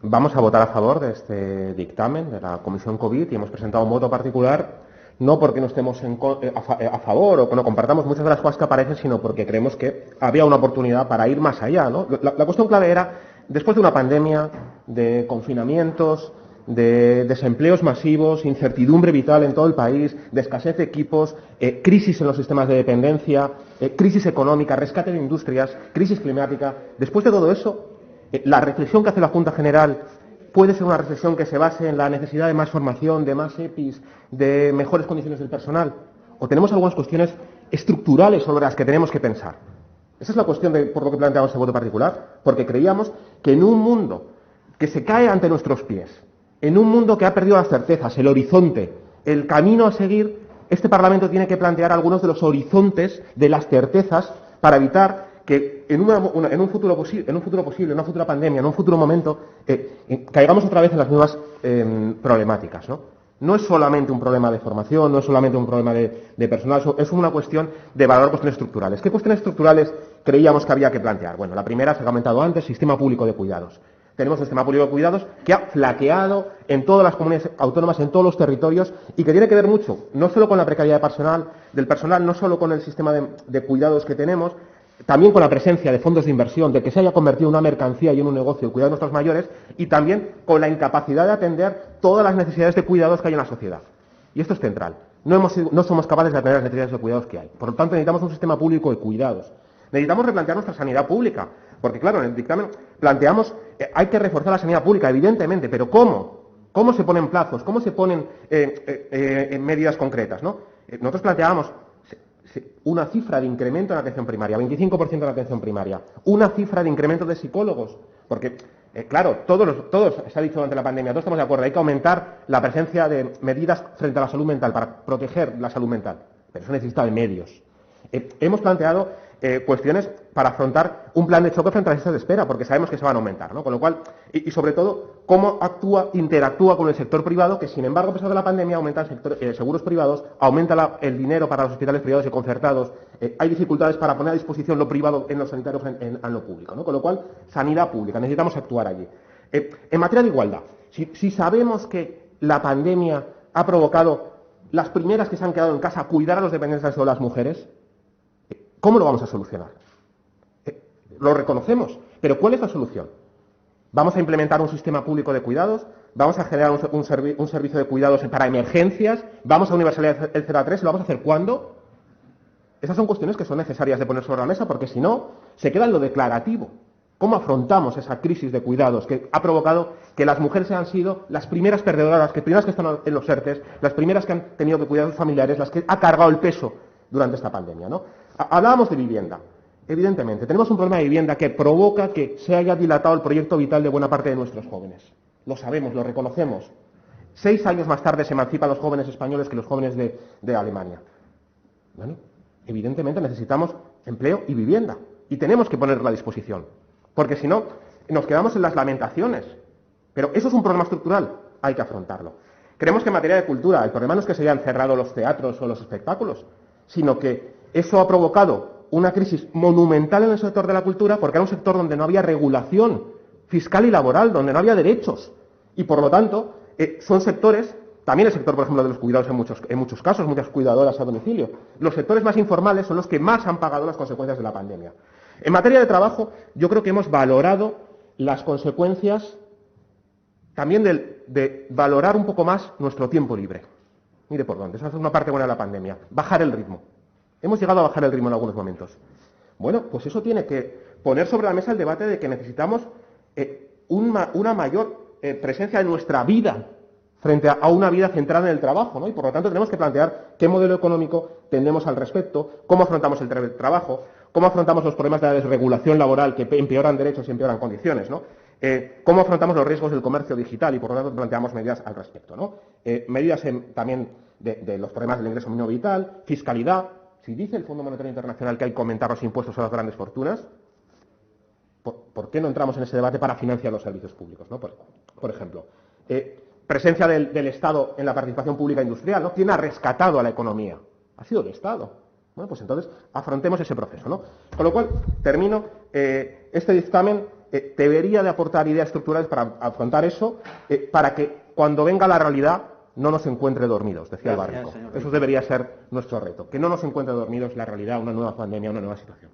Vamos a votar a favor de este dictamen de la Comisión COVID y hemos presentado un voto particular, no porque no estemos a favor o que no compartamos muchas de las cosas que aparecen, sino porque creemos que había una oportunidad para ir más allá, ¿no? La cuestión clave era, después de una pandemia, de confinamientos, de desempleos masivos, incertidumbre vital en todo el país, de escasez de equipos, crisis en los sistemas de dependencia, crisis económica, rescate de industrias, crisis climática. Después de todo eso, la reflexión que hace la Junta General puede ser una reflexión que se base en la necesidad de más formación, de más EPIs, de mejores condiciones del personal. O tenemos algunas cuestiones estructurales sobre las que tenemos que pensar. Esa es la cuestión por lo que planteamos este voto particular, porque creíamos que en un mundo que se cae ante nuestros pies, en un mundo que ha perdido las certezas, el horizonte, el camino a seguir, este Parlamento tiene que plantear algunos de los horizontes de las certezas para evitar que en un futuro posible, en una futura pandemia, en un futuro momento, caigamos otra vez en las mismas problemáticas, ¿no? No es solamente un problema de formación, no es solamente un problema de personal, es una cuestión de valorar cuestiones estructurales. ¿Qué cuestiones estructurales creíamos que había que plantear? Bueno, la primera, se ha comentado antes, sistema público de cuidados. Tenemos un sistema público de cuidados que ha flaqueado en todas las comunidades autónomas, en todos los territorios, y que tiene que ver mucho, no solo con la precariedad del personal, no solo con el sistema de cuidados que tenemos, también con la presencia de fondos de inversión, de que se haya convertido en una mercancía y en un negocio el cuidado de nuestros mayores, y también con la incapacidad de atender todas las necesidades de cuidados que hay en la sociedad. Y esto es central. No somos capaces de atender las necesidades de cuidados que hay. Por lo tanto, necesitamos un sistema público de cuidados. Necesitamos replantear nuestra sanidad pública, porque claro, en el dictamen planteamos hay que reforzar la sanidad pública, evidentemente, pero ¿cómo? ¿Cómo se ponen plazos? ¿Cómo se ponen medidas concretas, ¿no? Nosotros planteábamos una cifra de incremento en la atención primaria, 25% en la atención primaria, una cifra de incremento de psicólogos, porque, claro, todos, se ha dicho durante la pandemia, todos estamos de acuerdo, hay que aumentar la presencia de medidas frente a la salud mental, para proteger la salud mental, pero eso necesita de medios. Hemos planteado cuestiones para afrontar un plan de choque frente a las listas de espera, porque sabemos que se van a aumentar, ¿no? Con lo cual, y sobre todo, cómo interactúa con el sector privado, que sin embargo, a pesar de la pandemia, aumenta el sector seguros privados, aumenta el dinero para los hospitales privados y concertados, hay dificultades para poner a disposición lo privado en los sanitarios en lo público, ¿no? Con lo cual, sanidad pública, necesitamos actuar allí. En materia de igualdad, si sabemos que la pandemia ha provocado las primeras que se han quedado en casa a cuidar a los dependientes de las mujeres, ¿cómo lo vamos a solucionar? Lo reconocemos, pero ¿cuál es la solución? ¿Vamos a implementar un sistema público de cuidados? ¿Vamos a generar un servicio de cuidados para emergencias? ¿Vamos a universalizar el 0 a 3? ¿Lo vamos a hacer cuándo? Esas son cuestiones que son necesarias de poner sobre la mesa, porque si no, se queda en lo declarativo. ¿Cómo afrontamos esa crisis de cuidados que ha provocado que las mujeres han sido las primeras perdedoras, las primeras que están en los ERTES, las primeras que han tenido que cuidar a sus familiares, las que ha cargado el peso durante esta pandemia, ¿no? Hablábamos de vivienda. Evidentemente, tenemos un problema de vivienda que provoca que se haya dilatado el proyecto vital de buena parte de nuestros jóvenes. Lo sabemos, lo reconocemos. 6 años más tarde se emancipan los jóvenes españoles que los jóvenes de Alemania. Bueno, evidentemente necesitamos empleo y vivienda. Y tenemos que ponerlo a disposición. Porque si no, nos quedamos en las lamentaciones. Pero eso es un problema estructural, hay que afrontarlo. Creemos que en materia de cultura, el problema no es que se hayan cerrado los teatros o los espectáculos, sino que eso ha provocado una crisis monumental en el sector de la cultura, porque era un sector donde no había regulación fiscal y laboral, donde no había derechos. Y por lo tanto, son sectores, también el sector, por ejemplo, de los cuidados en muchos casos, muchas cuidadoras a domicilio. Los sectores más informales son los que más han pagado las consecuencias de la pandemia. En materia de trabajo, yo creo que hemos valorado las consecuencias también de valorar un poco más nuestro tiempo libre. Mire por dónde, esa es una parte buena de la pandemia. Bajar el ritmo. Hemos llegado a bajar el ritmo en algunos momentos. Bueno, pues eso tiene que poner sobre la mesa el debate de que necesitamos una mayor presencia de nuestra vida frente a una vida centrada en el trabajo, ¿no? Y por lo tanto tenemos que plantear qué modelo económico tendemos al respecto, cómo afrontamos el trabajo, cómo afrontamos los problemas de la desregulación laboral que empeoran derechos y empeoran condiciones, ¿no? Cómo afrontamos los riesgos del comercio digital y por lo tanto planteamos medidas al respecto, ¿no? Medidas también de los problemas del ingreso mínimo vital, fiscalidad. Si dice el Fondo Monetario Internacional que hay que aumentar los impuestos a las grandes fortunas, ¿por qué no entramos en ese debate para financiar los servicios públicos, ¿no? Por ejemplo, presencia del Estado en la participación pública industrial, ¿no? ¿Quién ha rescatado a la economía? Ha sido el Estado. Bueno, pues entonces afrontemos ese proceso, ¿no? Con lo cual, termino, este dictamen debería de aportar ideas estructurales para afrontar eso, para que cuando venga la realidad no nos encuentre dormidos, decía el Barrico. Eso debería ser nuestro reto, que no nos encuentre dormidos la realidad, una nueva pandemia, una nueva situación.